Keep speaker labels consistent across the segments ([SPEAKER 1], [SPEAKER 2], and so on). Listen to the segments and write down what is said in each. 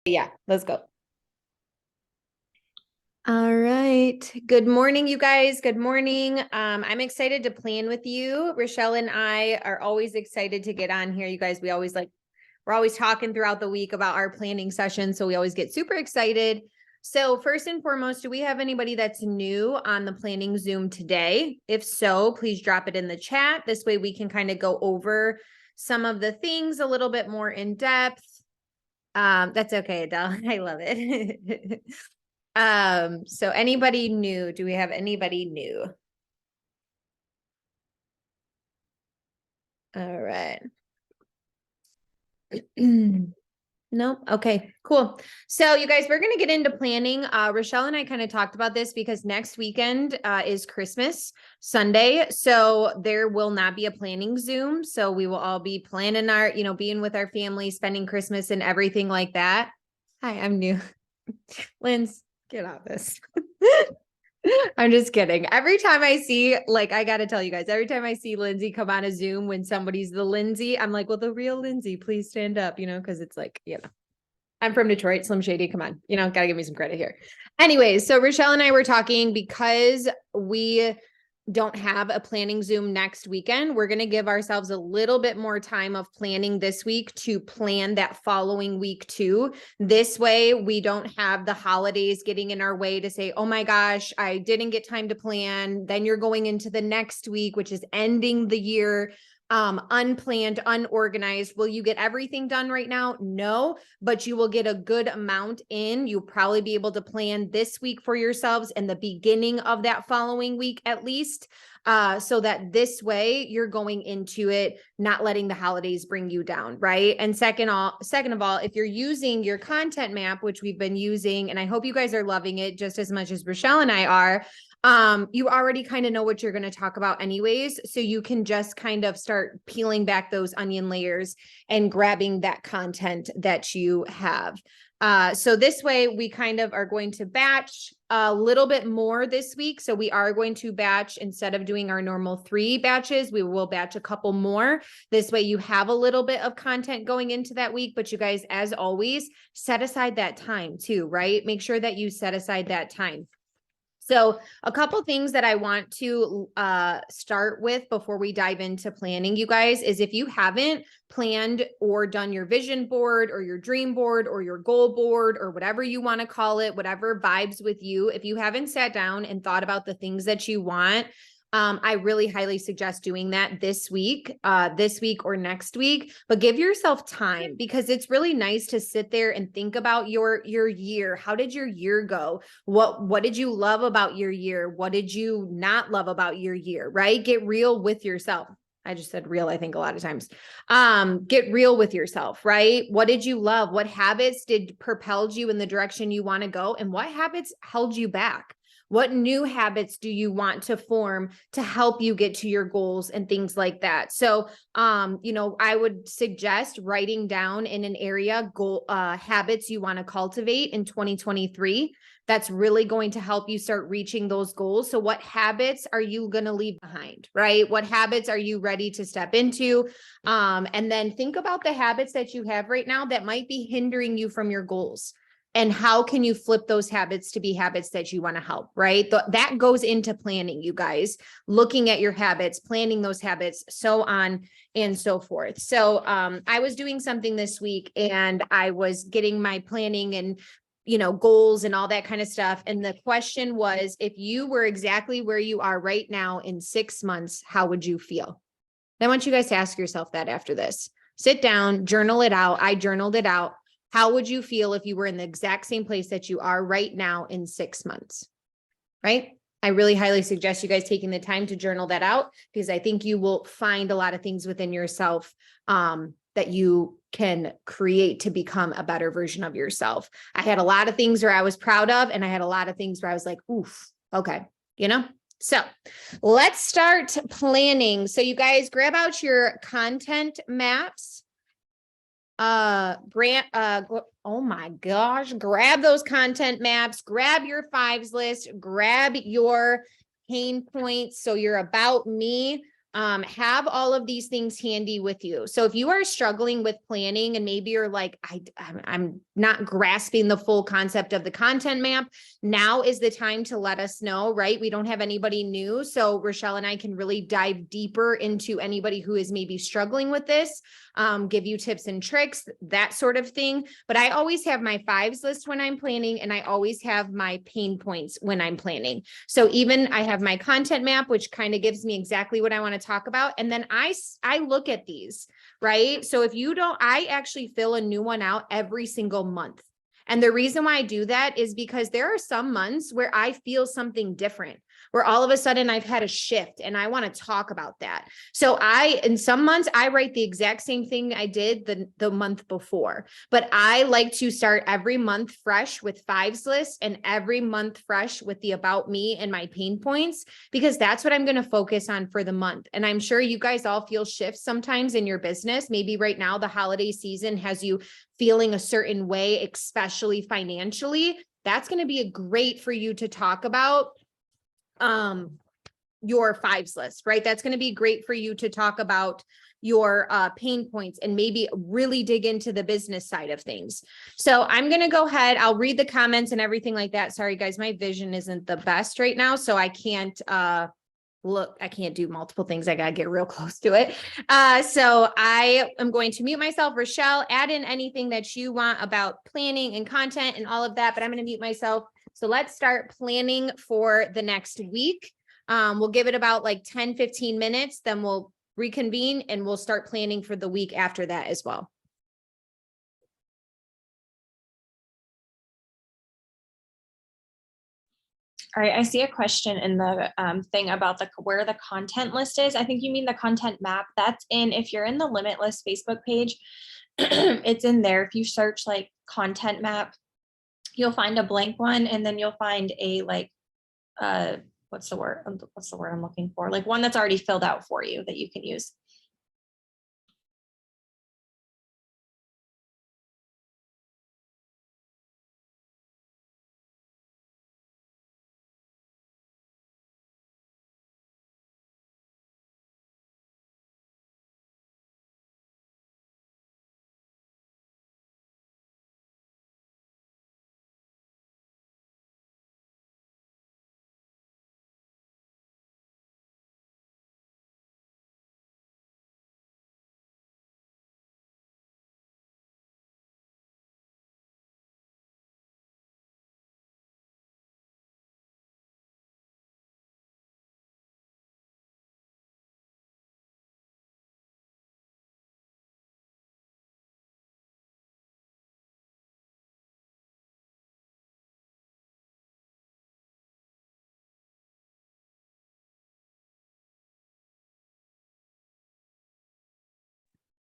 [SPEAKER 1] Yeah, let's go. All right. Good morning, you guys. Good morning. I'm excited to plan with you. Rochelle and I are always excited to get on here. You guys, we're always talking throughout the week about our planning session. So we always get super excited. So first and foremost, do we have anybody that's new on the planning Zoom today? If so, please drop it in the chat. This way we can kind of go over some of the things a little bit more in depth. That's okay, Adele. I love it. So anybody new? Do we have anybody new? All right. No. Okay, cool. So you guys, we're going to get into planning. Rochelle and I kind of talked about this because next weekend is Christmas Sunday. So there will not be a planning Zoom. So we will all be planning our, being with our family, spending Christmas and everything like that. Hi, I'm new. Linz, get out this. I'm just kidding. Every time I see, I got to tell you guys, every time I see Lindsay come on a Zoom when somebody's the Lindsay, I'm like, well, the real Lindsay, please stand up, because it's I'm from Detroit, Slim Shady. Come on, got to give me some credit here. Anyways, so Rochelle and I were talking because we don't have a planning Zoom next weekend. We're going to give ourselves a little bit more time of planning this week to plan that following week too. This way we don't have the holidays getting in our way to say, oh my gosh, I didn't get time to plan. Then you're going into the next week, which is ending the year. Unplanned, unorganized. Will you get everything done right now? No, but you will get a good amount in. You'll probably be able to plan this week for yourselves and the beginning of that following week at least. So that this way you're going into it, not letting the holidays bring you down, right? And second of all, if you're using your content map, which we've been using, and I hope you guys are loving it just as much as Rochelle and I are, you already kind of know what you're going to talk about anyways. So you can just kind of start peeling back those onion layers and grabbing that content that you have. So this way we kind of are going to batch a little bit more this week. So we are going to batch, instead of doing our normal 3 batches, we will batch a couple more. This way you have a little bit of content going into that week, but you guys, as always, set aside that time too, right? Make sure that you set aside that time. So a couple things that I want to start with before we dive into planning, you guys, is if you haven't planned or done your vision board or your dream board or your goal board or whatever you want to call it, whatever vibes with you, if you haven't sat down and thought about the things that you want, I really highly suggest doing that this week or next week, but give yourself time, because it's really nice to sit there and think about your year. How did your year go? What did you love about your year? What did you not love about your year, right? Get real with yourself. I just said real, I think, a lot of times. Get real with yourself, right? What did you love? What habits did propelled you in the direction you want to go? And what habits held you back? What new habits do you want to form to help you get to your goals and things like that? So, I would suggest writing down in an area habits you want to cultivate in 2023. That's really going to help you start reaching those goals. So what habits are you going to leave behind, right? What habits are you ready to step into? And then think about the habits that you have right now that might be hindering you from your goals. And how can you flip those habits to be habits that you want to help, right? That goes into planning, you guys, looking at your habits, planning those habits, so on and so forth. So I was doing something this week and I was getting my planning and goals and all that kind of stuff. And the question was, if you were exactly where you are right now in 6 months, how would you feel? I want you guys to ask yourself that after this. Sit down, journal it out. I journaled it out. How would you feel if you were in the exact same place that you are right now in 6 months, right? I really highly suggest you guys taking the time to journal that out, because I think you will find a lot of things within yourself that you can create to become a better version of yourself. I had a lot of things where I was proud of, and I had a lot of things where I was like, oof, okay, So let's start planning. So you guys grab out your content maps. Oh my gosh, grab those content maps, grab your 5s list, grab your pain points. So your about me, have all of these things handy with you. So if you are struggling with planning and maybe you're like, I'm not grasping the full concept of the content map, now is the time to let us know, right? We don't have anybody new. So Rochelle and I can really dive deeper into anybody who is maybe struggling with this, give you tips and tricks, that sort of thing. But I always have my fives list when I'm planning, and I always have my pain points when I'm planning. So even I have my content map, which kind of gives me exactly what I want to talk about. And then I look at these, right? So if you don't, I actually fill a new one out every single month. And the reason why I do that is because there are some months where I feel something different, where all of a sudden I've had a shift and I want to talk about that. So in some months, I write the exact same thing I did the month before, but I like to start every month fresh with fives list and every month fresh with the about me and my pain points, because that's what I'm going to focus on for the month. And I'm sure you guys all feel shifts sometimes in your business. Maybe right now the holiday season has you feeling a certain way, especially financially. That's going to be great for you to talk about your fives list, right? That's going to be great for you to talk about your pain points and maybe really dig into the business side of things. So I'm going to go ahead. I'll read the comments and everything like that. Sorry, guys, my vision isn't the best right now, so I can't look, I can't do multiple things. I got to get real close to it. So I am going to mute myself. Rochelle, add in anything that you want about planning and content and all of that, but I'm going to mute myself. So let's start planning for the next week. We'll give it about like 10, 15 minutes, then we'll reconvene and we'll start planning for the week after that as well.
[SPEAKER 2] All right, I see a question in the thing about where the content list is. I think you mean the content map. That's if you're in the Limitless Facebook page, it's in there. If you search like content map, you'll find a blank one, and then you'll find a what's the word I'm looking for? Like one that's already filled out for you that you can use.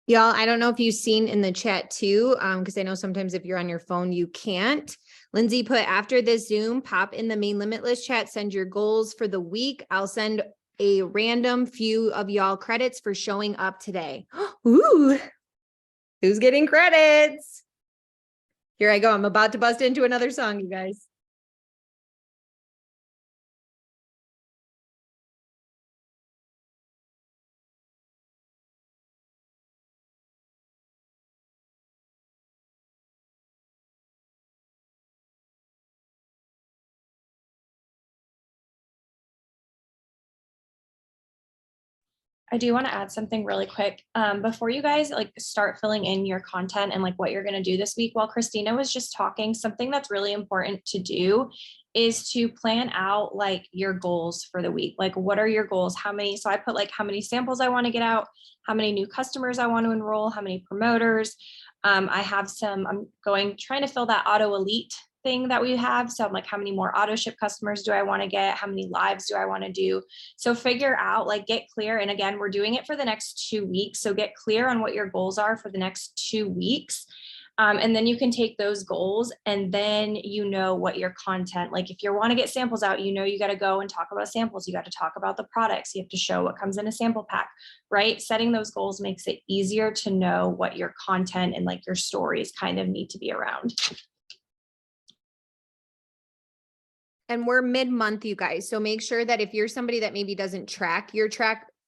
[SPEAKER 1] Y'all, I don't know if you've seen in the chat too, because I know sometimes if you're on your phone, you can't. Lindsay put, after this Zoom, pop in the main Limitless chat, send your goals for the week. I'll send a random few of y'all credits for showing up today. Ooh, who's getting credits? Here I go. I'm about to bust into another song, you guys.
[SPEAKER 2] I do want to add something really quick before you guys like start filling in your content and like what you're going to do this week. While Christina was just talking, something that's really important to do is to plan out like your goals for the week. Like, what are your goals? How many? So I put like how many samples I want to get out, how many new customers I want to enroll, how many promoters. I have I'm trying to fill that auto elite thing that we have. So I'm like, how many more auto ship customers do I want to get? How many lives do I want to do? So figure out, like, get clear. And again, we're doing it for the next 2 weeks. So get clear on what your goals are for the next 2 weeks. And then you can take those goals and then you know what your content, like if you want to get samples out, you know, you got to go and talk about samples. You got to talk about the products. You have to show what comes in a sample pack, right? Setting those goals makes it easier to know what your content and like your stories kind of need to be around.
[SPEAKER 1] And we're mid-month, you guys. So make sure that if you're somebody that maybe doesn't track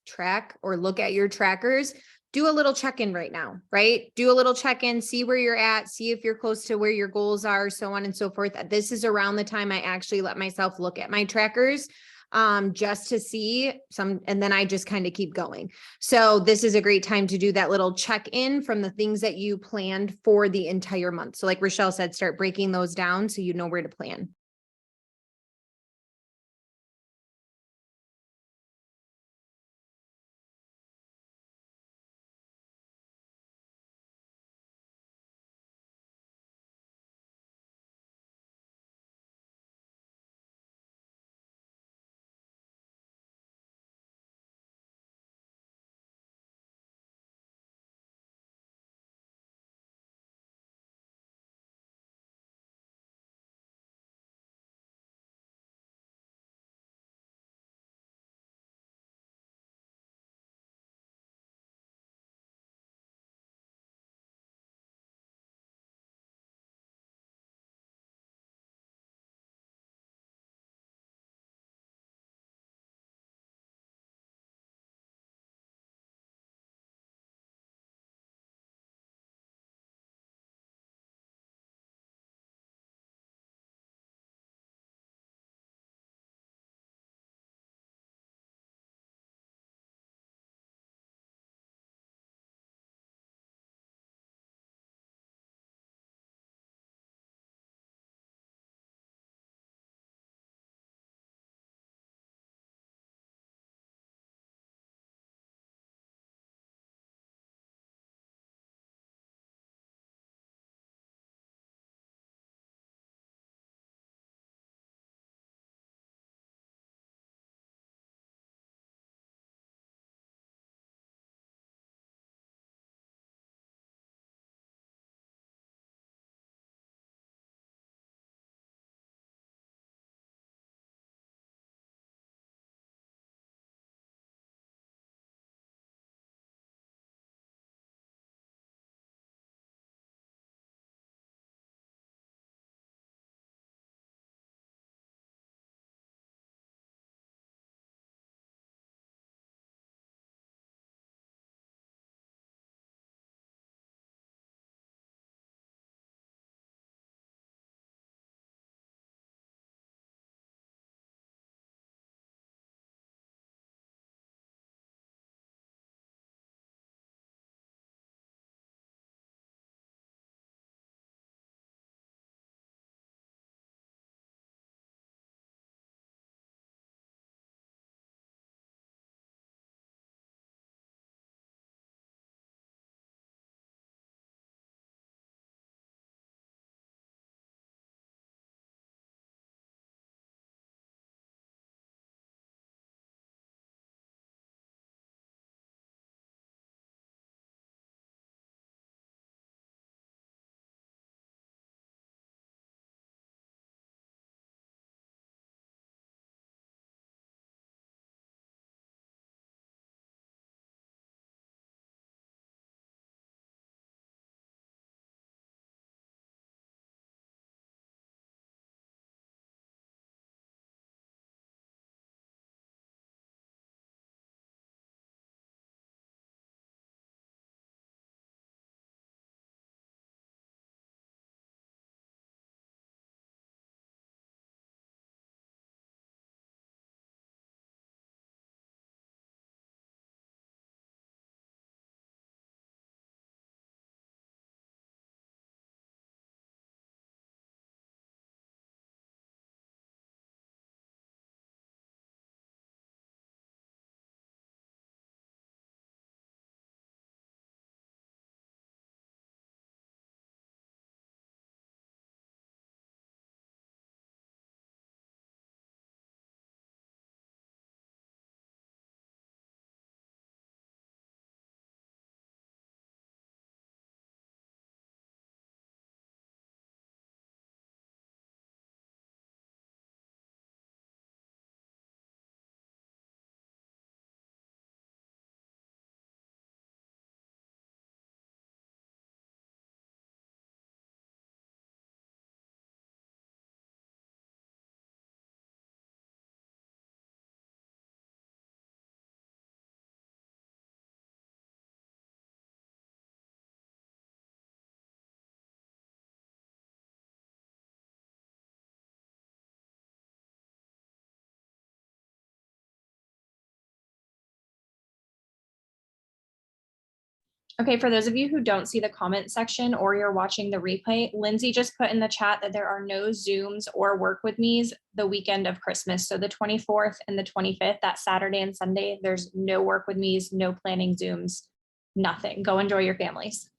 [SPEAKER 1] track or look at your trackers, do a little check-in right now, right? Do a little check-in, see where you're at, see if you're close to where your goals are, so on and so forth. This is around the time I actually let myself look at my trackers just to see some, and then I just kind of keep going. So this is a great time to do that little check-in from the things that you planned for the entire month. So like Rochelle said, start breaking those down so you know where to plan.
[SPEAKER 2] Okay, for those of you who don't see the comment section or you're watching the replay, Lindsay just put in the chat that there are no Zooms or work with me's the weekend of Christmas. So the 24th and the 25th, that Saturday and Sunday, there's no work with me's, no planning Zooms, nothing. Go enjoy your families.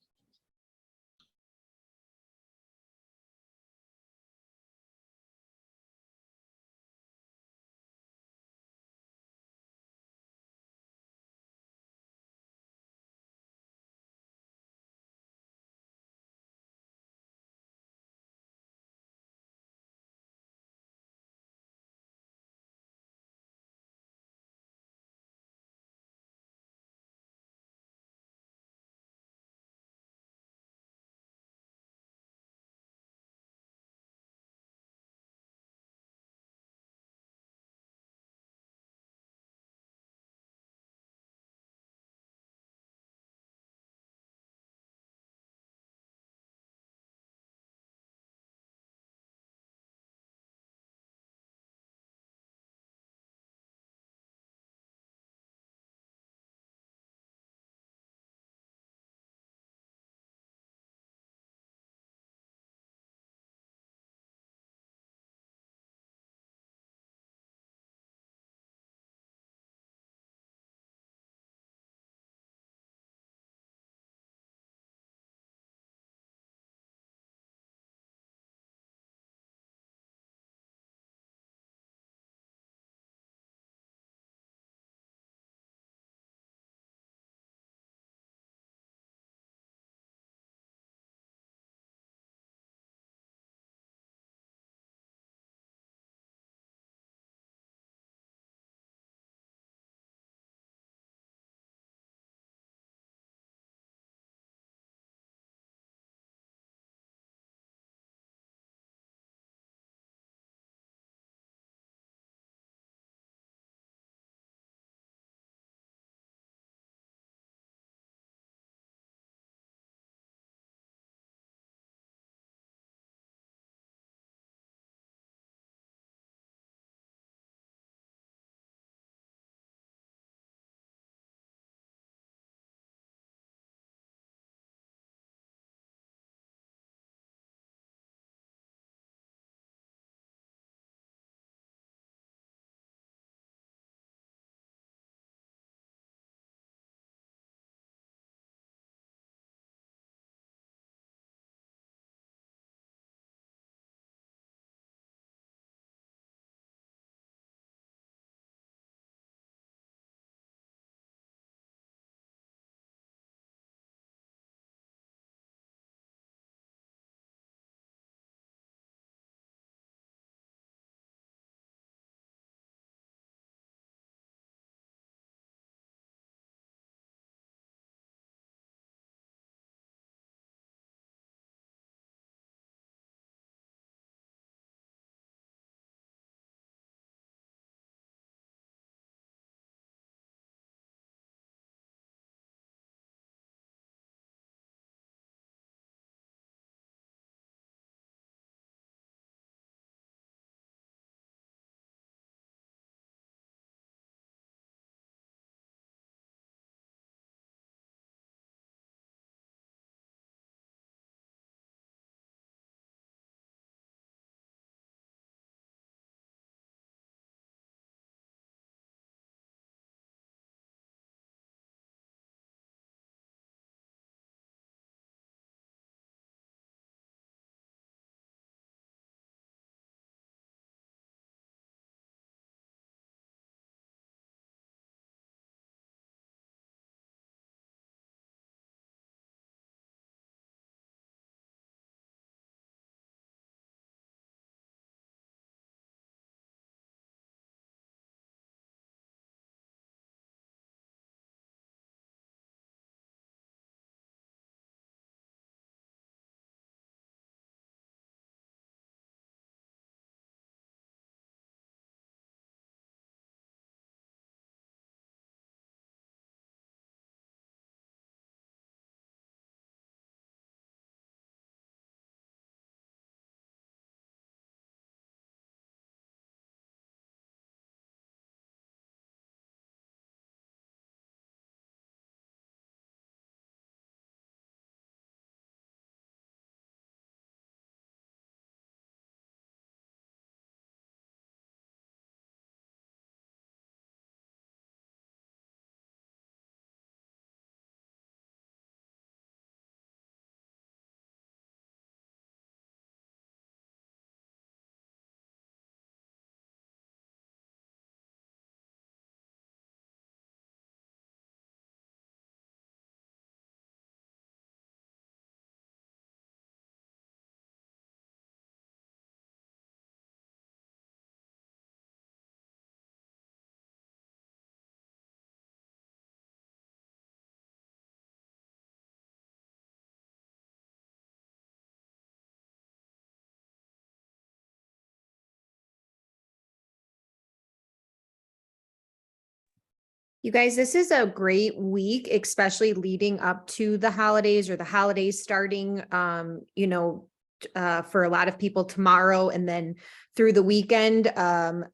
[SPEAKER 1] You guys, this is a great week, especially leading up to the holidays or the holidays starting, for a lot of people tomorrow and then through the weekend.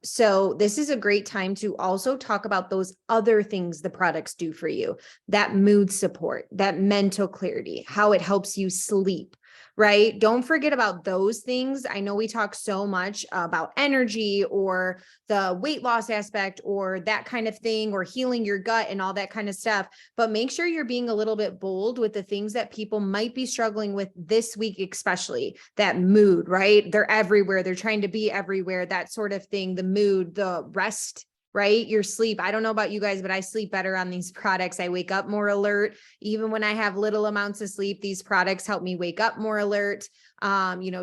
[SPEAKER 1] So this is a great time to also talk about those other things the products do for you, that mood support, that mental clarity, how it helps you sleep. Right. Don't forget about those things. I know we talk so much about energy or the weight loss aspect or that kind of thing, or healing your gut and all that kind of stuff. But make sure you're being a little bit bold with the things that people might be struggling with this week, especially that mood, right? They're everywhere. They're trying to be everywhere, that sort of thing, the mood, the rest, right? Your sleep. I don't know about you guys, but I sleep better on these products. I wake up more alert. Even when I have little amounts of sleep, these products help me wake up more alert.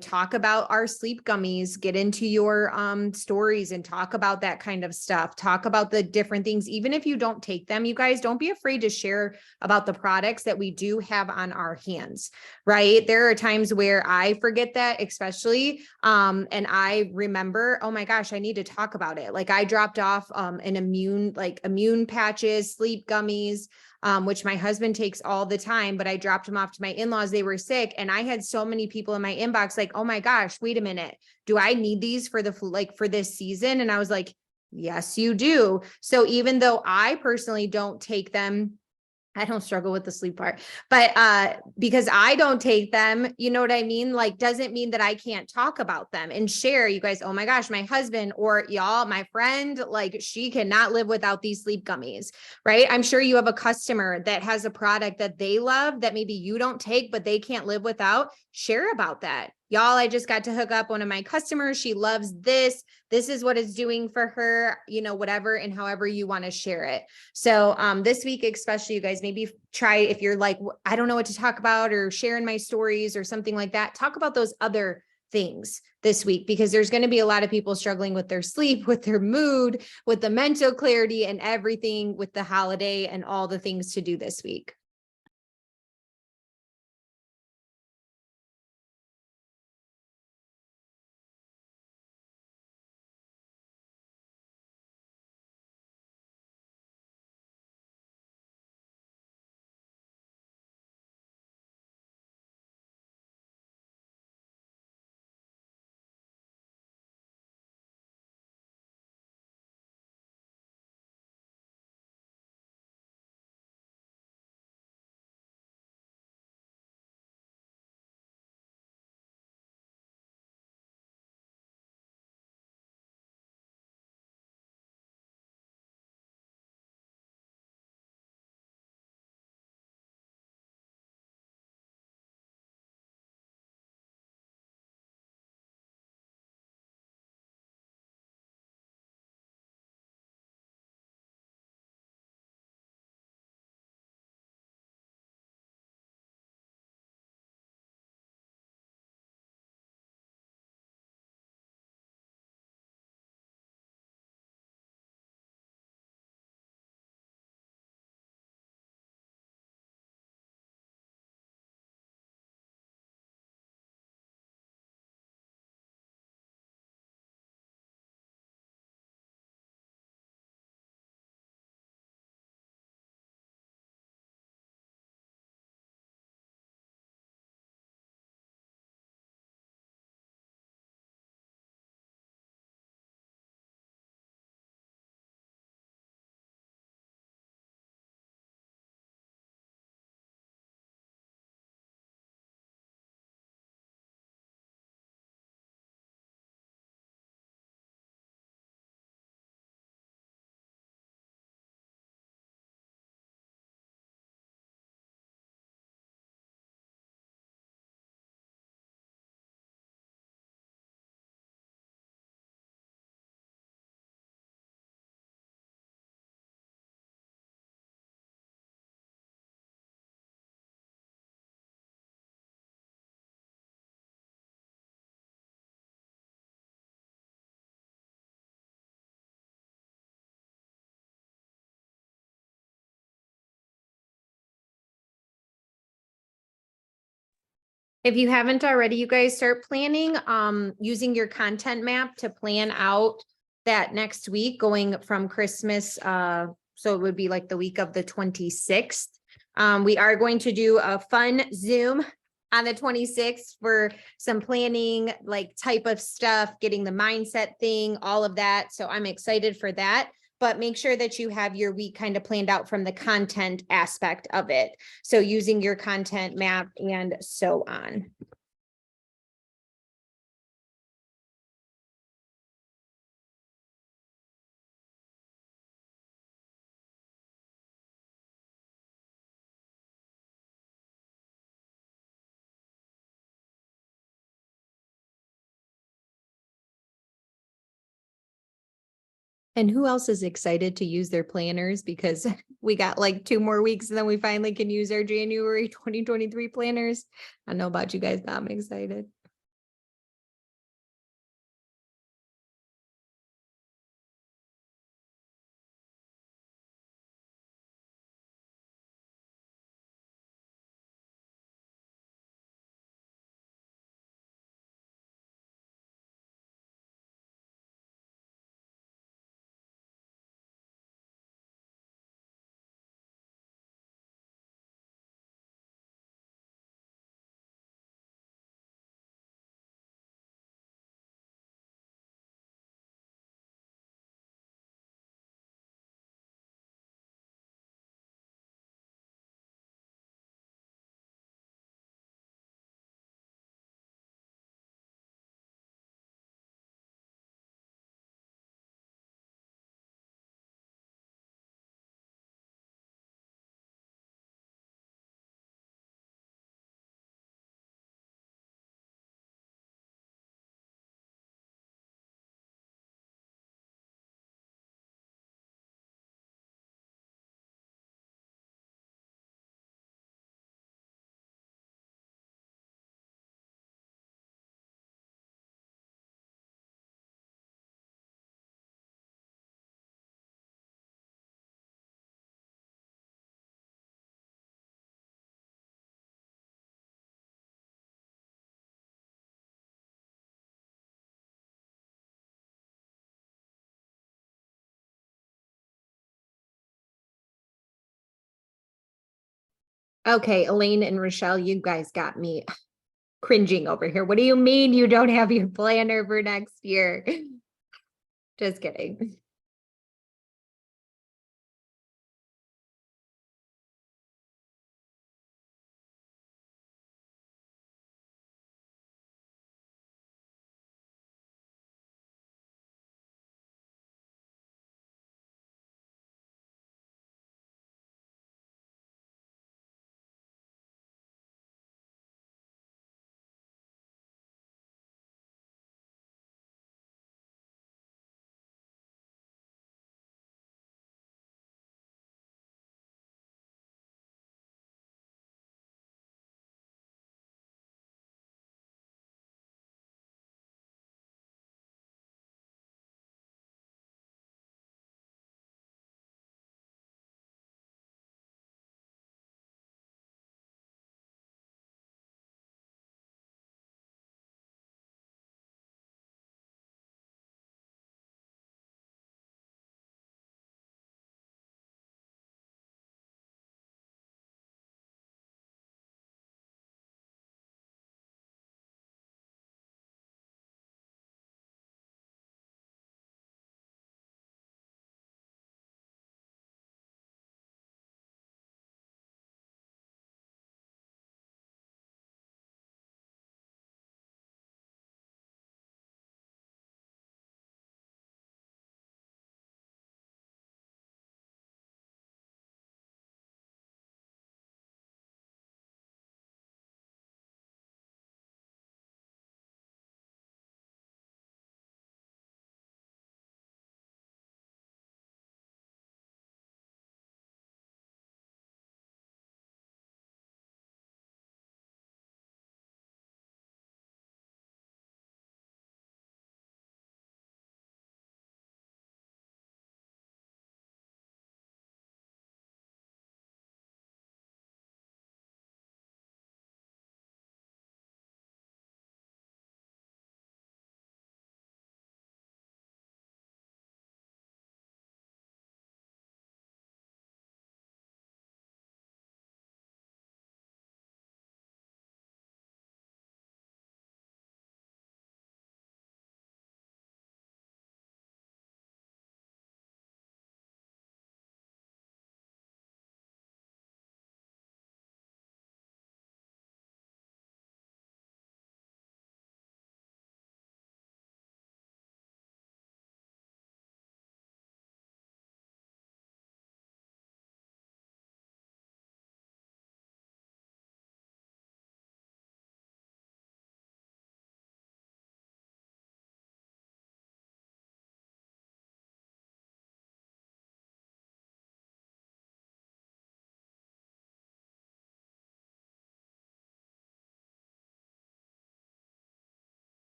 [SPEAKER 1] Talk about our sleep gummies, get into your stories and talk about that kind of stuff. Talk about the different things. Even if you don't take them, you guys don't be afraid to share about the products that we do have on our hands, right? There are times where I forget that, especially, and I remember, oh my gosh, I need to talk about it. Like I dropped off an immune patches, sleep gummies, which my husband takes all the time, but I dropped them off to my in-laws. They were sick. And I had so many people in my inbox like, oh my gosh, wait a minute. Do I need these for for this season? And I was like, yes, you do. So even though I personally don't take them, I don't struggle with the sleep part, but because I don't take them, you know what I mean? Like, doesn't mean that I can't talk about them and share. You guys, oh my gosh, my husband or y'all, my friend, like she cannot live without these sleep gummies, right? I'm sure you have a customer that has a product that they love that maybe you don't take, but they can't live without. Share about that. Y'all, I just got to hook up one of my customers. She loves this. This is what it's doing for her, whatever, and however you want to share it. So this week, especially, you guys, maybe try, if you're like, I don't know what to talk about or sharing my stories or something like that, talk about those other things this week, because there's going to be a lot of people struggling with their sleep, with their mood, with the mental clarity and everything with the holiday and all the things to do this week. If you haven't already, you guys start planning, using your content map to plan out that next week, going from Christmas, So it would be like the week of the 26th. We are going to do a fun Zoom on the 26th for some planning, like type of stuff, getting the mindset thing, all of that. So I'm excited for that. But make sure that you have your week kind of planned out from the content aspect of it. So using your content map and so on. And who else is excited to use their planners? Because we got like 2 more weeks and then we finally can use our January 2023 planners. I don't know about you guys, but I'm excited. Okay, Elaine and Rochelle, you guys got me cringing over here. What do you mean you don't have your planner for next year? Just kidding.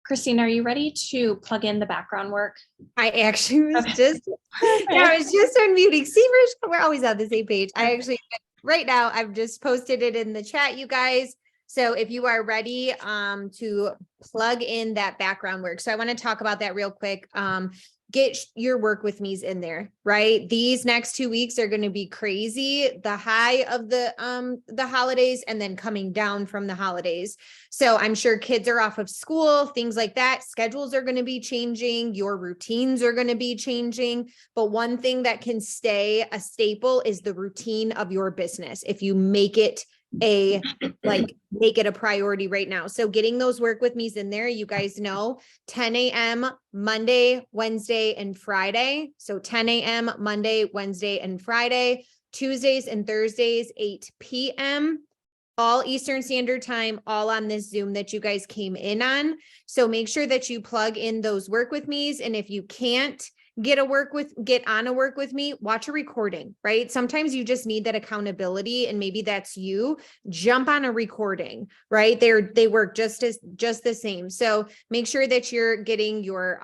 [SPEAKER 2] Christina, are you ready to plug in the background work?
[SPEAKER 1] I actually was
[SPEAKER 2] Okay.
[SPEAKER 1] just, yeah, I was just unmuting. See, we're always on the same page. I actually, right now, I've just posted it in the chat, you guys. So if you are ready to plug in that background work. So I want to talk about that real quick. Get your work with me's in there, right? These next 2 weeks are going to be crazy. The high of the holidays and then coming down from the holidays. So I'm sure kids are off of school, things like that. Schedules are going to be changing. Your routines are going to be changing. But one thing that can stay a staple is the routine of your business. If you make it make it a priority right now. So getting those work with me's in there, you guys know 10 a.m. Monday, Wednesday, and Friday. So 10 a.m. Monday, Wednesday, and Friday, Tuesdays and Thursdays, 8 p.m. all Eastern Standard Time, all on this Zoom that you guys came in on. So make sure that you plug in those work with me's. And if you can't get on a work with me, watch a recording, right? Sometimes you just need that accountability, and maybe that's you. Jump on a recording, right? They work just the same. So make sure that you're getting your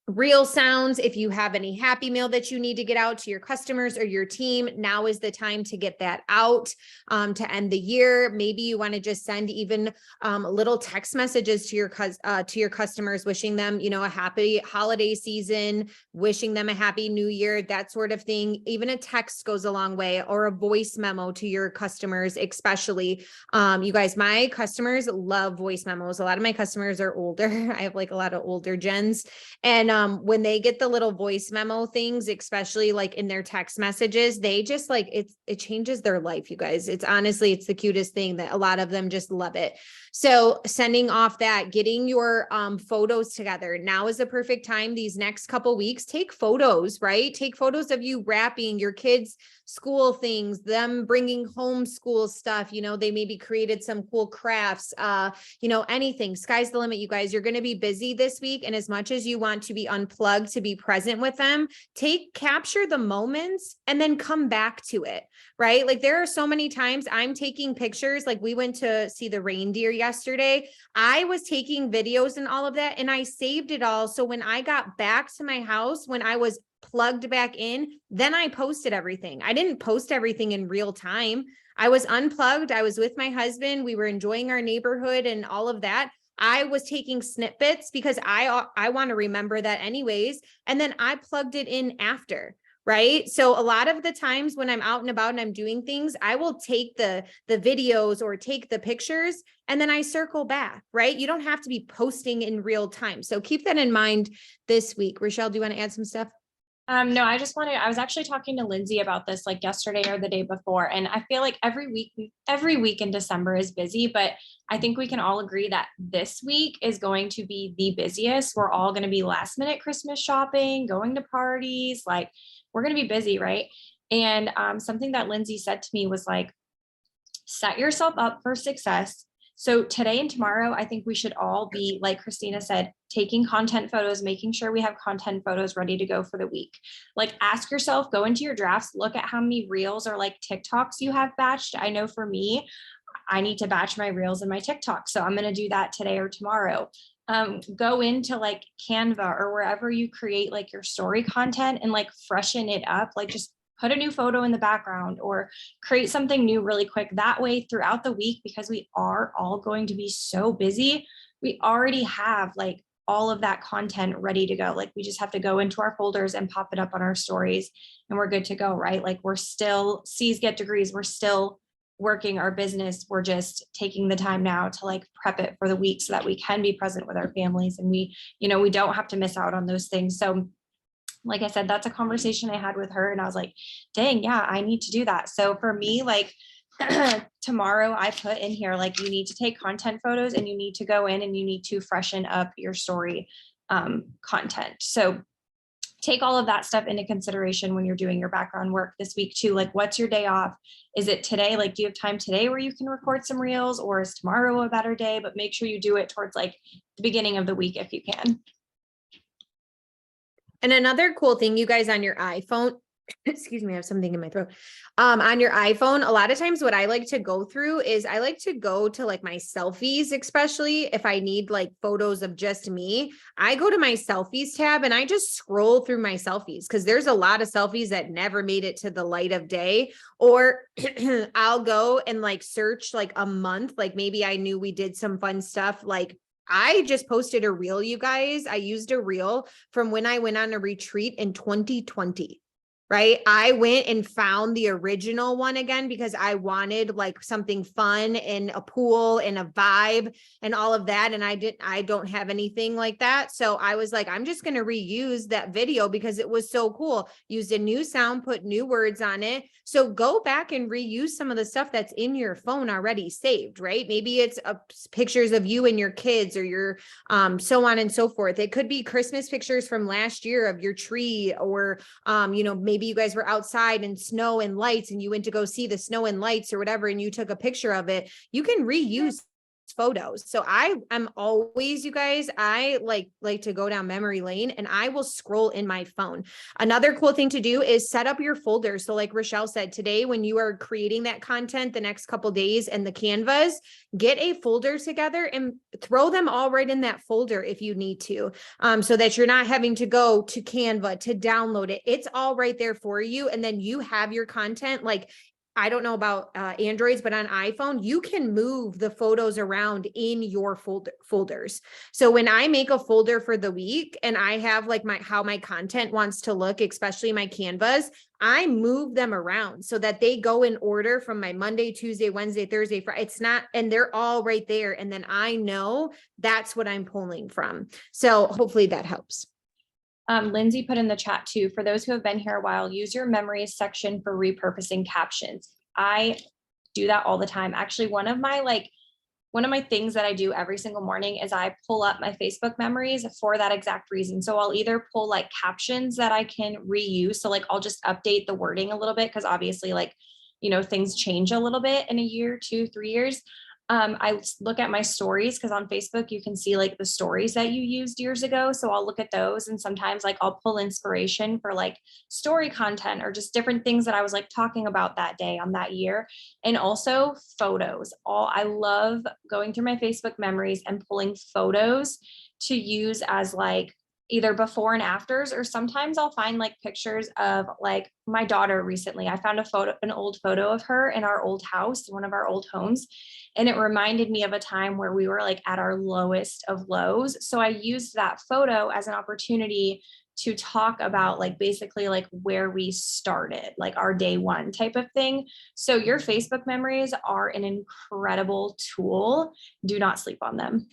[SPEAKER 1] real sounds. If you have any happy mail that you need to get out to your customers or your team, now is the time to get that out to end the year. Maybe you want to just send even little text messages to your customers, wishing them, a happy holiday season, wishing them a happy new year, that sort of thing. Even a text goes a long way, or a voice memo to your customers, especially. You guys, my customers love voice memos. A lot of my customers are older. I have like a lot of older gens. And when they get the little voice memo things, especially like in their text messages, they just like, it changes their life, you guys. It's the cutest thing that a lot of them just love it. So sending off that, getting your photos together. Now is the perfect time. These next couple weeks, take photos, right? Take photos of you wrapping your kids' school things, them bringing home school stuff. They maybe created some cool crafts, anything. Sky's the limit, you guys. You're going to be busy this week. And as much as you want to be unplugged, to be present with them, capture the moments and then come back to it, right? Like there are so many times I'm taking pictures. Like we went to see the reindeer yesterday. I was taking videos and all of that, and I saved it all. So when I got back to my house, when I was plugged back in, then I posted everything. I didn't post everything in real time. I was unplugged. I was with my husband. We were enjoying our neighborhood and all of that. I was taking snippets because I want to remember that anyways. And then I plugged it in after, right? So a lot of the times when I'm out and about and I'm doing things, I will take the videos or take the pictures and then I circle back, right? You don't have to be posting in real time. So keep that in mind this week. Rochelle, do you want to add some stuff?
[SPEAKER 2] No, I was actually talking to Lindsay about this like yesterday or the day before. And I feel like every week in December is busy, but I think we can all agree that this week is going to be the busiest. We're all going to be last minute Christmas shopping, going to parties, like we're going to be busy, right? And something that Lindsay said to me was like, set yourself up for success. So today and tomorrow, I think we should all be, like Christina said, taking content photos, making sure we have content photos ready to go for the week. Like ask yourself, go into your drafts, look at how many reels or like TikToks you have batched. I know for me, I need to batch my reels and my TikToks. So I'm going to do that today or tomorrow. Go into like Canva or wherever you create like your story content and like freshen it up. Like just put a new photo in the background or create something new really quick. That way throughout the week, because we are all going to be so busy, we already have like all of that content ready to go. Like we just have to go into our folders and pop it up on our stories and we're good to go, right? Like we're still C's get degrees. We're still working our business. We're just taking the time now to like prep it for the week so that we can be present with our families and we don't have to miss out on those things. So like I said, that's a conversation I had with her and I was like, dang, yeah, I need to do that. So for me, like tomorrow I put in here, like you need to take content photos and you need to go in and you need to freshen up your story content. So take all of that stuff into consideration when you're doing your background work this week too. Like what's your day off? Is it today? Like, do you have time today where you can record some reels, or is tomorrow a better day? But make sure you do it towards like the beginning of the week if you can.
[SPEAKER 1] And another cool thing, you guys on your iPhone, excuse me, I have something in my throat. On your iPhone, a lot of times what I like to go through is I like to go to like my selfies, especially if I need like photos of just me. I go to my selfies tab and I just scroll through my selfies because there's a lot of selfies that never made it to the light of day. Or I'll go and like search like a month, like maybe I knew we did some fun stuff like I just posted a reel, you guys. I used a reel from when I went on a retreat in 2020. Right. I went and found the original one again because I wanted like something fun and a pool and a vibe and all of that. And I don't have anything like that. So I was like, I'm just going to reuse that video because it was so cool. Used a new sound, put new words on it. So go back and reuse some of the stuff that's in your phone already saved, right? Maybe it's pictures of you and your kids or your so on and so forth. It could be Christmas pictures from last year of your tree or maybe you guys were outside in snow and lights and you went to go see the snow and lights or whatever, and you took a picture of it. You can reuse photos. So I am always, you guys, I like to go down memory lane and I will scroll in my phone. Another cool thing to do is set up your folders. So like Rochelle said today, when you are creating that content the next couple days and the canvas, get a folder together and throw them all right in that folder if you need to, so that you're not having to go to Canva to download it. It's all right there for you. And then you have your content. Like, I don't know about Androids, but on iPhone, you can move the photos around in your folders. So when I make a folder for the week and I have like how my content wants to look, especially my canvas, I move them around so that they go in order from my Monday, Tuesday, Wednesday, Thursday, Friday. It's not, and they're all right there. And then I know that's what I'm pulling from. So hopefully that helps.
[SPEAKER 2] Lindsay put in the chat too, for those who have been here a while, use your memories section for repurposing captions. I do that all the time. Actually, one of my things that I do every single morning is I pull up my Facebook memories for that exact reason. So I'll either pull like captions that I can reuse. So like I'll just update the wording a little bit because obviously things change a little bit in a year, 2, 3 years. I look at my stories because on Facebook you can see like the stories that you used years ago. So I'll look at those and sometimes like I'll pull inspiration for like story content or just different things that I was like talking about that day on that year. And also photos. I love going through my Facebook memories and pulling photos to use as like either before and afters, or sometimes I'll find like pictures of like my daughter recently. I found an old photo of her in our old house, one of our old homes. And it reminded me of a time where we were like at our lowest of lows. So I used that photo as an opportunity to talk about like basically like where we started, like our day one type of thing. So your Facebook memories are an incredible tool. Do not sleep on them.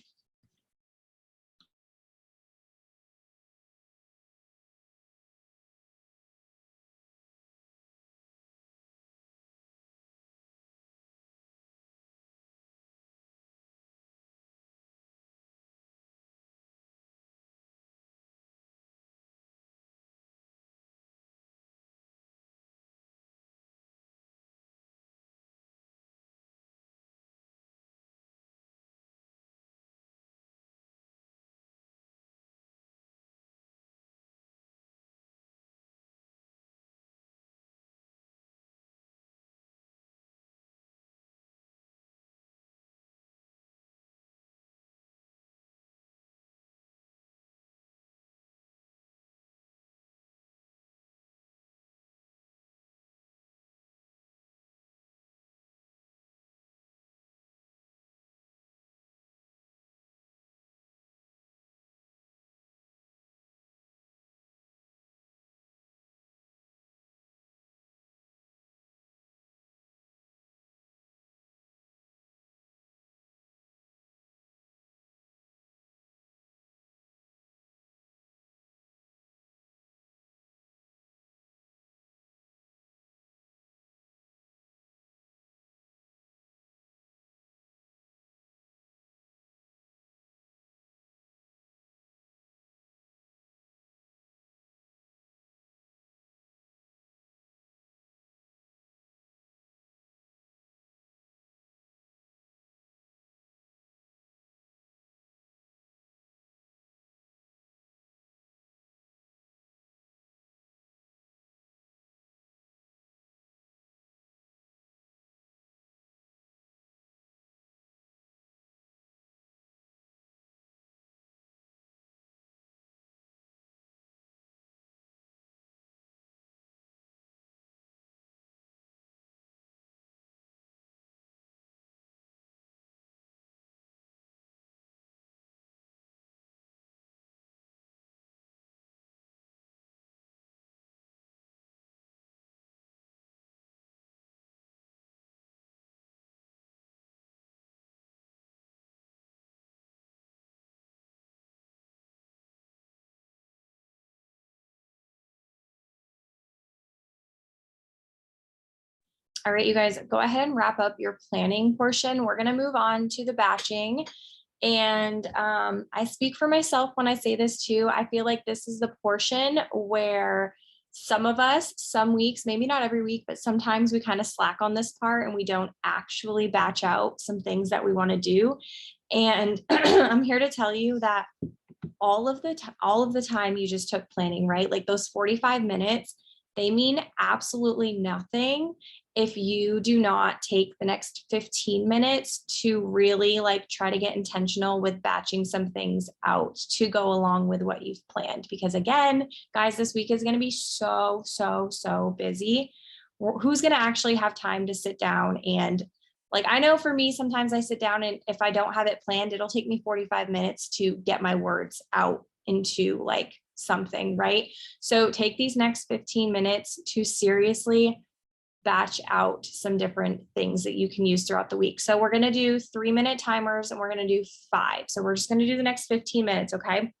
[SPEAKER 2] All right, you guys, go ahead and wrap up your planning portion. We're gonna move on to the batching. And I speak for myself when I say this too. I feel like this is the portion where some of us, some weeks, maybe not every week, but sometimes we kind of slack on this part and we don't actually batch out some things that we want to do. And I'm here to tell you that all of the time you just took planning, right? Like those 45 minutes, they mean absolutely nothing if you do not take the next 15 minutes to really like try to get intentional with batching some things out to go along with what you've planned. Because again, guys, this week is going to be so busy. Who's going to actually have time to sit down and like, I know for me, sometimes I sit down and if I don't have it planned, it'll take me 45 minutes to get my words out into like something, right? So take these next 15 minutes to seriously batch out some different things that you can use throughout the week. So we're going to do 3-minute timers and we're going to do 5. So we're just going to do the next 15 minutes. Okay.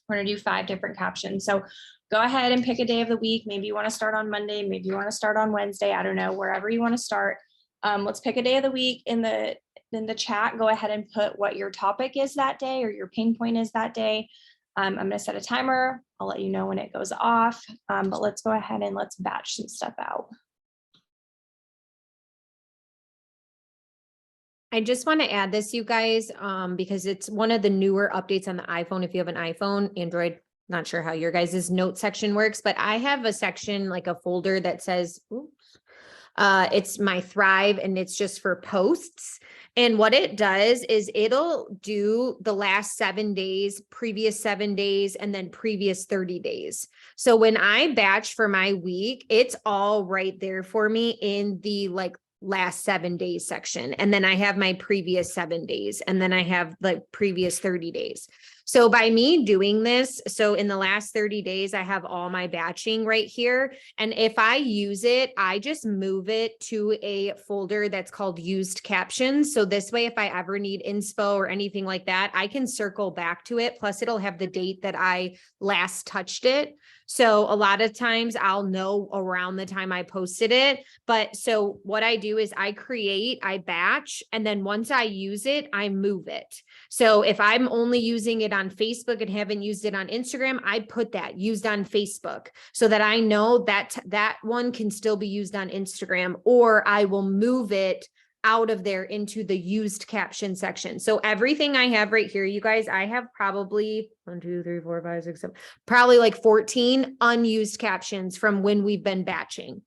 [SPEAKER 2] We're going to do 5 different captions. So go ahead and pick a day of the week. Maybe you want to start on Monday. Maybe you want to start on Wednesday. I don't know, wherever you want to start. Let's pick a day of the week in the chat. Go ahead and put what your topic is that day or your pain point is that day. I'm going to set a timer. I'll let you know when it goes off. But let's go ahead and let's batch some stuff out.
[SPEAKER 1] I just want to add this, you guys, because it's one of the newer updates on the iPhone. If you have an iPhone, Android, not sure how your guys' note section works, but I have a section, like a folder that says, it's my Thrive and it's just for posts. And what it does is it'll do the last 7 days, previous 7 days, and then previous 30 days. So when I batch for my week, it's all right there for me in the like last 7 days section. And then I have my previous 7 days, and then I have the previous 30 days. So by me doing this, so in the last 30 days, I have all my batching right here. And if I use it, I just move it to a folder that's called used captions. So this way, if I ever need inspo or anything like that, I can circle back to it. Plus it'll have the date that I last touched it. So a lot of times I'll know around the time I posted it. But so what I do is I batch, and then once I use it, I move it. So if I'm only using it on Facebook and haven't used it on Instagram, I put that used on Facebook so that I know that that one can still be used on Instagram, or I will move it out of there into the used caption section. So everything I have right here, you guys, I have probably 1, 2, 3, 4, 5, 6, 7, probably like 14 unused captions from when we've been batching.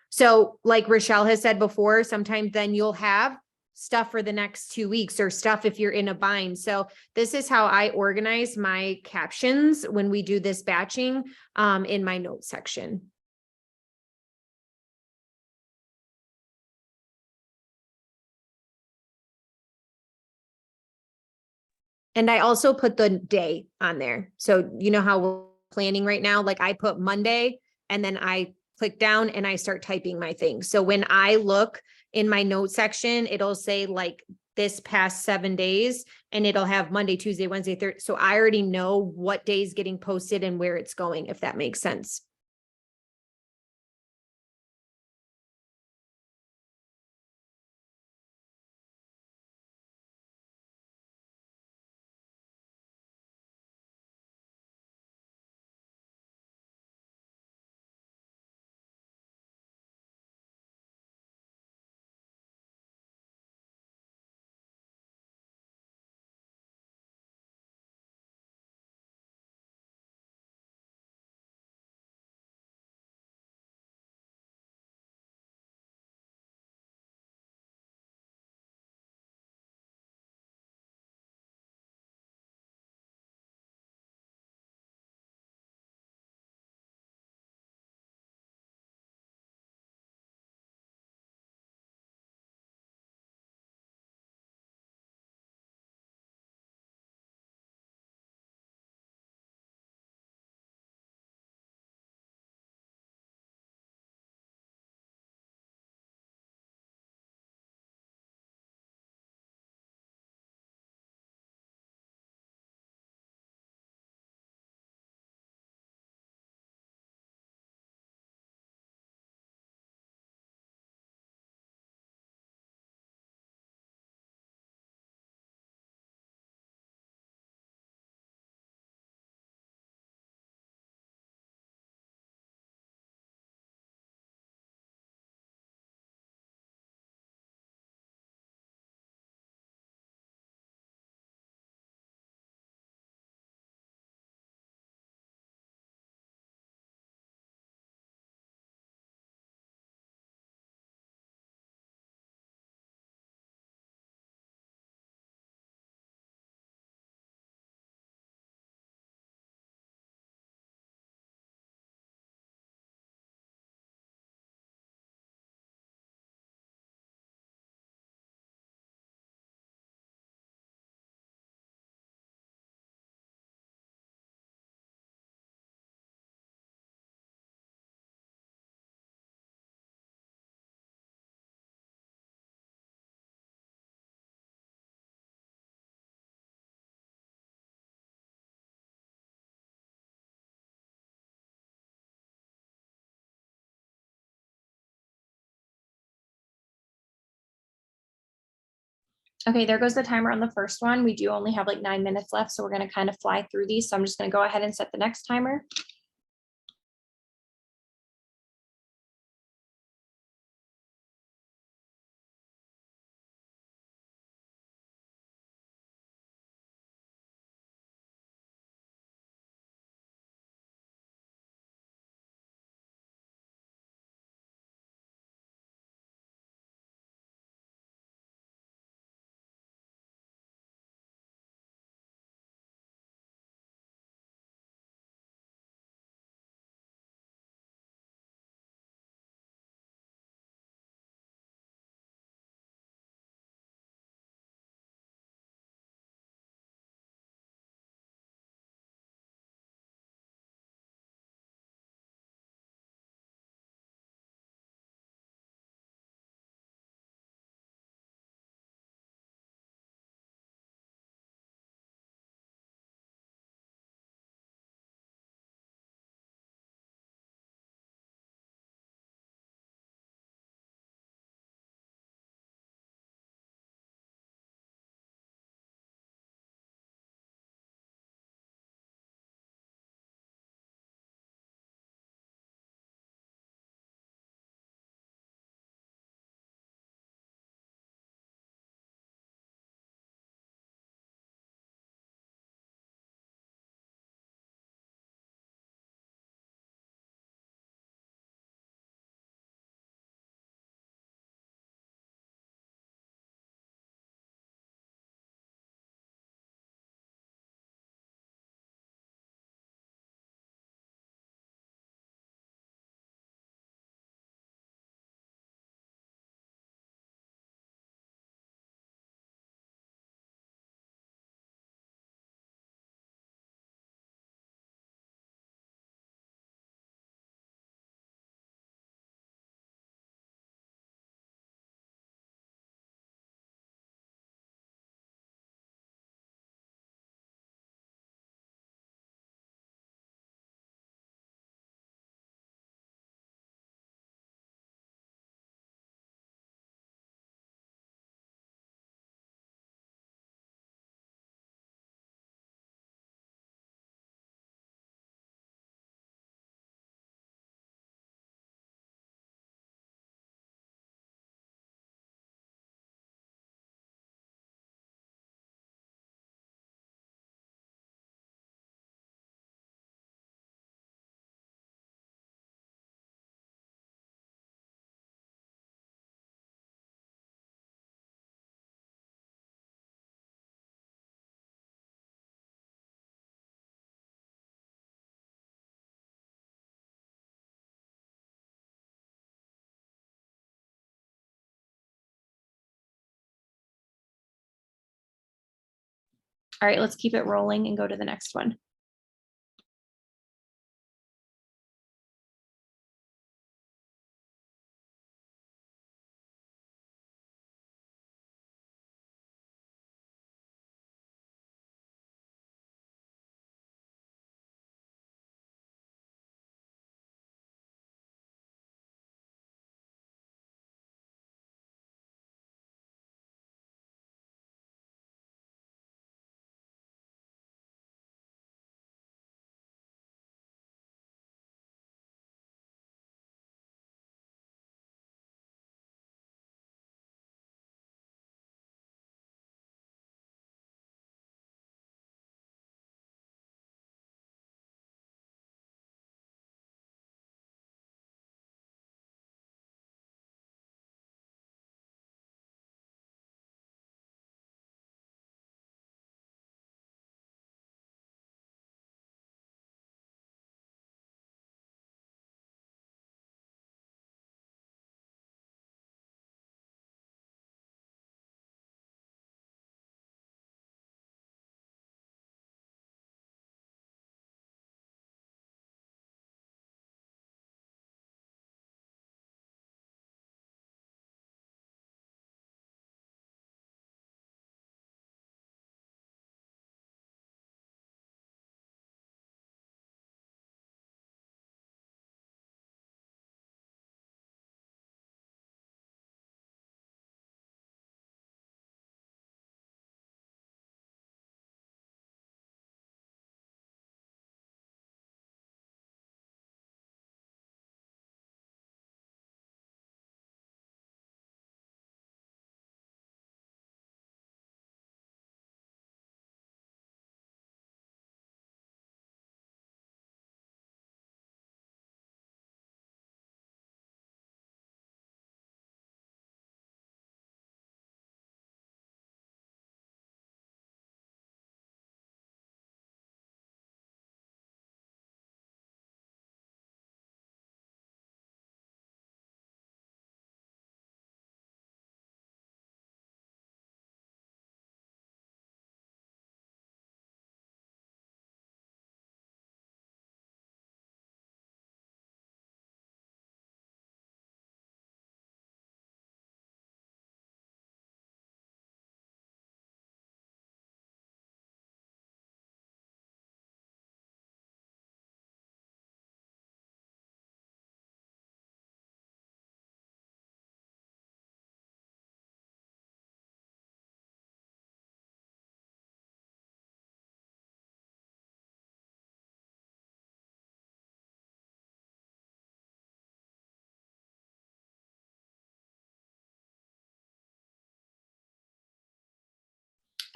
[SPEAKER 1] So like Rochelle has said before, sometimes then you'll have stuff for the next 2 weeks or stuff if you're in a bind. So this is how I organize my captions when we do this batching in my notes section. And I also put the day on there. So you know how we're planning right now, like I put Monday and then I click down and I start typing my thing. So when I look in my note section, it'll say like this past 7 days and it'll have Monday, Tuesday, Wednesday, Thursday. So I already know what day is getting posted and where it's going, if that makes sense.
[SPEAKER 2] Okay, there goes the timer on the first one. We do only have like 9 minutes left, so we're gonna kind of fly through these. So I'm just gonna go ahead and set the next timer. All right, let's keep it rolling and go to the next one.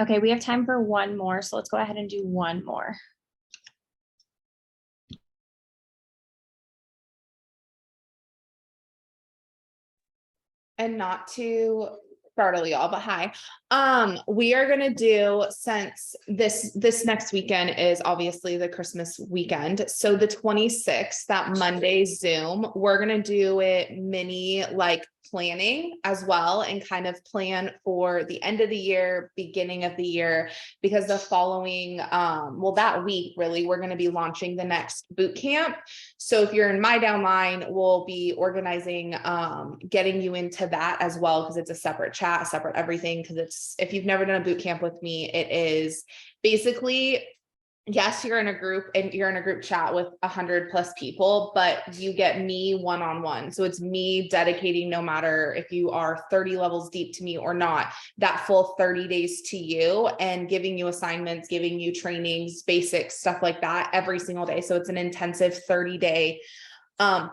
[SPEAKER 2] Okay, we have time for one more, so let's go ahead and do one more.
[SPEAKER 3] And not to startle y'all, but hi. We are gonna do, since this next weekend is obviously the Christmas weekend. So the 26th, that Monday Zoom, we're gonna do it mini like planning as well and kind of plan for the end of the year, beginning of the year, because the following well, that week really, we're going to be launching the next boot camp. So if you're in my downline, we'll be organizing getting you into that as well, because it's a separate chat, a separate everything. Because it's, if you've never done a boot camp with me, it is basically, yes, you're in a group and you're in a group chat with 100+ people, but you get me one-on-one. So it's me dedicating, no matter if you are 30 levels deep to me or not, that full 30 days to you, and giving you assignments, giving you trainings, basics, stuff like that every single day. So it's an intensive 30-day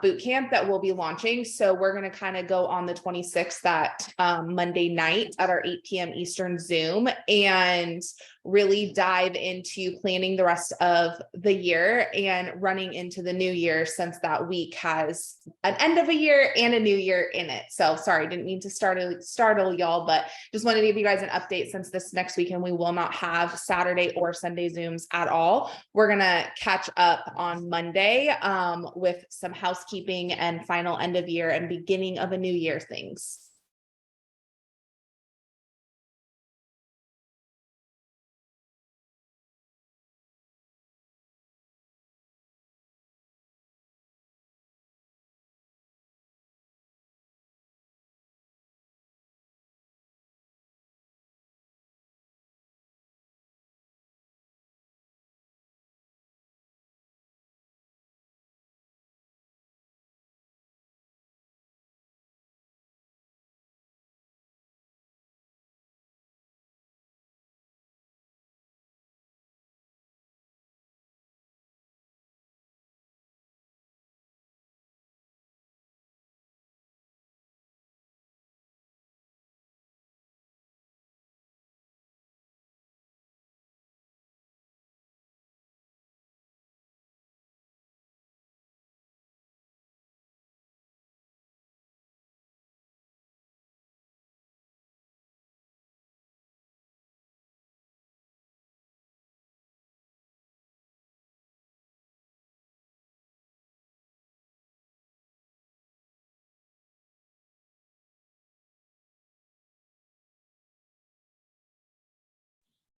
[SPEAKER 3] boot camp that we'll be launching. So we're going to kind of go on the 26th, that Monday night at our 8 p.m. Eastern Zoom, and really dive into planning the rest of the year and running into the new year, since that week has an end of a year and a new year in it. So sorry, didn't mean to startle y'all, but just wanted to give you guys an update, since this next weekend we will not have Saturday or Sunday Zooms at all. We're going to catch up on Monday with some housekeeping and final end of year and beginning of a new year things.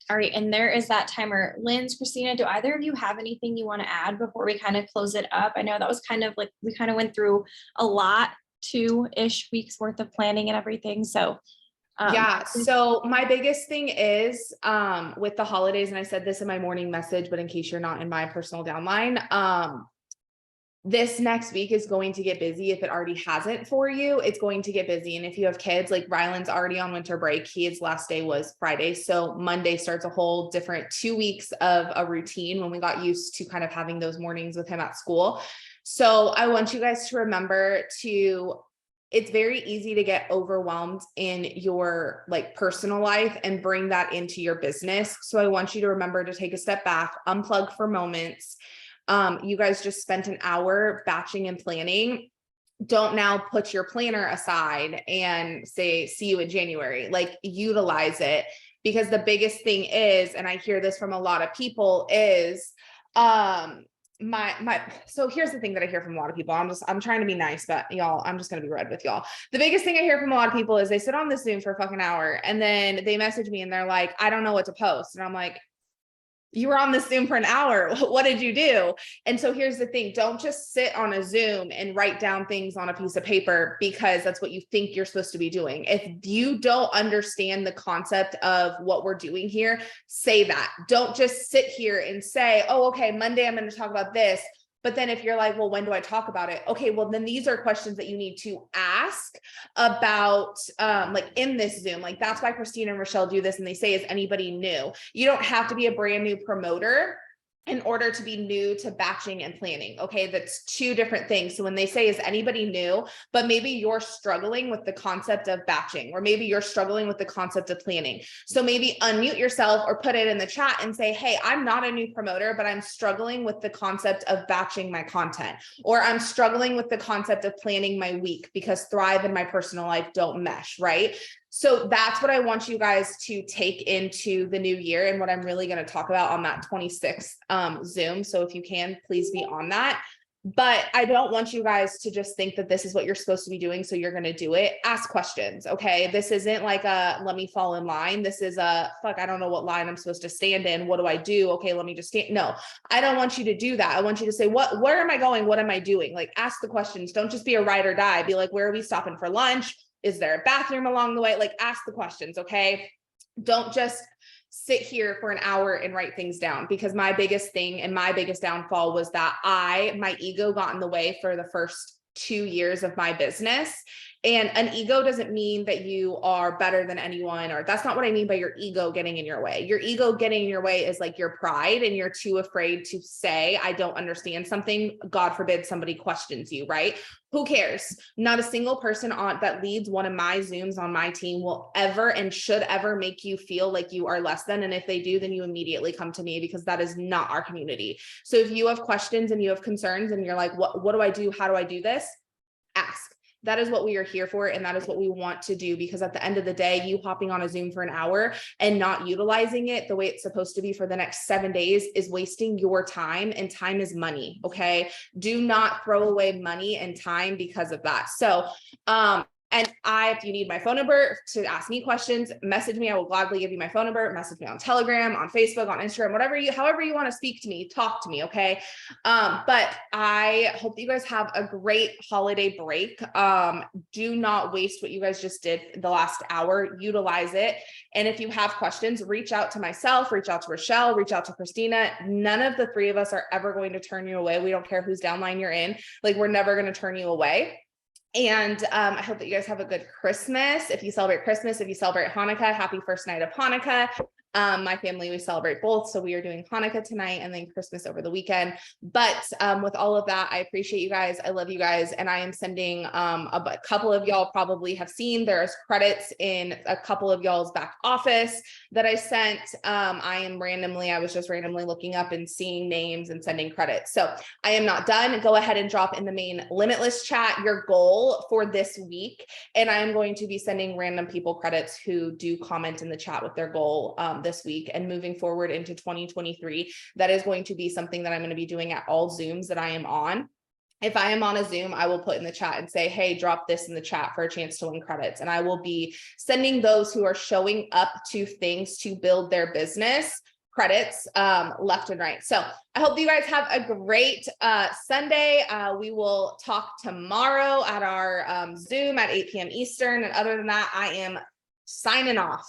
[SPEAKER 2] All right, and there is that timer. Linz, Christina, do either of you have anything you want to add before we kind of close it up? I know that was kind of like, we kind of went through a lot, 2-ish weeks worth of planning and everything. So
[SPEAKER 3] yeah. So my biggest thing is with the holidays, and I said this in my morning message, but in case you're not in my personal downline, this next week is going to get busy. If it already hasn't for you, it's going to get busy. And if you have kids, like Ryland's already on winter break, his last day was Friday. So Monday starts a whole different 2 weeks of a routine, when we got used to kind of having those mornings with him at school. So I want you guys to remember to, it's very easy to get overwhelmed in your like personal life and bring that into your business. So I want you to remember to take a step back, unplug for moments. You guys just spent an hour batching and planning. Don't now put your planner aside and say, see you in January. Like, utilize it, because the biggest thing is, and I hear this from a lot of people, is so here's the thing that I hear from a lot of people. I'm trying to be nice, but y'all, I'm just gonna be red with y'all. The biggest thing I hear from a lot of people is they sit on this Zoom for a fucking hour and then they message me and they're like, I don't know what to post. And I'm like, you were on the Zoom for an hour. What did you do? And so here's the thing. Don't just sit on a Zoom and write down things on a piece of paper because that's what you think you're supposed to be doing. If you don't understand the concept of what we're doing here, say that. Don't just sit here and say, oh, okay, Monday, I'm going to talk about this. But then if you're like, well, when do I talk about it? Okay, well, then these are questions that you need to ask about, like in this Zoom. Like, that's why Christina and Rochelle do this. And they say, is anybody new? You don't have to be a brand new promoter in order to be new to batching and planning. Okay, that's two different things. So when they say, is anybody new, but maybe you're struggling with the concept of batching, or maybe you're struggling with the concept of planning. So maybe unmute yourself or put it in the chat and say, hey, I'm not a new promoter, but I'm struggling with the concept of batching my content, or I'm struggling with the concept of planning my week because Thrive and my personal life don't mesh, right? So that's what I want you guys to take into the new year, and what I'm really going to talk about on that 26th Zoom. So if you can, please be on that. But I don't want you guys to just think that this is what you're supposed to be doing, so you're going to do it. Ask questions, okay? This isn't like a let me fall in line. This is a fuck, I don't know what line I'm supposed to stand in. What do I do? Okay, let me just stand. No, I don't want you to do that. I want you to say, where am I going? What am I doing? Like, ask the questions. Don't just be a ride or die. Be like, where are we stopping for lunch? Is there a bathroom along the way? Like, ask the questions, okay? Don't just sit here for an hour and write things down, because my biggest thing and my biggest downfall was that my ego got in the way for the first 2 years of my business. And an ego doesn't mean that you are better than anyone, or that's not what I mean by your ego getting in your way. Your ego getting in your way is like your pride, and you're too afraid to say, I don't understand something. God forbid somebody questions you, right? Who cares? Not a single person that leads one of my Zooms on my team will ever and should ever make you feel like you are less than. And if they do, then you immediately come to me, because that is not our community. So if you have questions and you have concerns and you're like, what do I do? How do I do this? Ask. That is what we are here for. And that is what we want to do, because at the end of the day, you hopping on a Zoom for an hour and not utilizing it the way it's supposed to be for the next 7 days is wasting your time, and time is money. Okay. Do not throw away money and time because of that. So, and if you need my phone number to ask me questions, message me. I will gladly give you my phone number. Message me on Telegram, on Facebook, on Instagram, however you want to speak to me, talk to me. Okay. But I hope that you guys have a great holiday break. Do not waste what you guys just did the last hour. Utilize it. And if you have questions, reach out to myself, reach out to Rochelle, reach out to Christina. None of the three of us are ever going to turn you away. We don't care whose downline you're in. Like, we're never going to turn you away. And I hope that you guys have a good Christmas. If you celebrate Christmas, if you celebrate Hanukkah, happy first night of Hanukkah. My family, we celebrate both. So we are doing Hanukkah tonight and then Christmas over the weekend. But with all of that, I appreciate you guys. I love you guys. And I am sending a couple of y'all probably have seen there's credits in a couple of y'all's back office that I sent. I was just randomly looking up and seeing names and sending credits. So I am not done. Go ahead and drop in the main Limitless chat your goal for this week. And I am going to be sending random people credits who do comment in the chat with their goal this week. And moving forward into 2023, that is going to be something that I'm going to be doing at all Zooms that I am on. If I am on a Zoom, I will put in the chat and say, hey, drop this in the chat for a chance to win credits. And I will be sending those who are showing up to things to build their business credits left and right. So I hope you guys have a great Sunday. We will talk tomorrow at our Zoom at 8 p.m. Eastern. And other than that, I am signing off.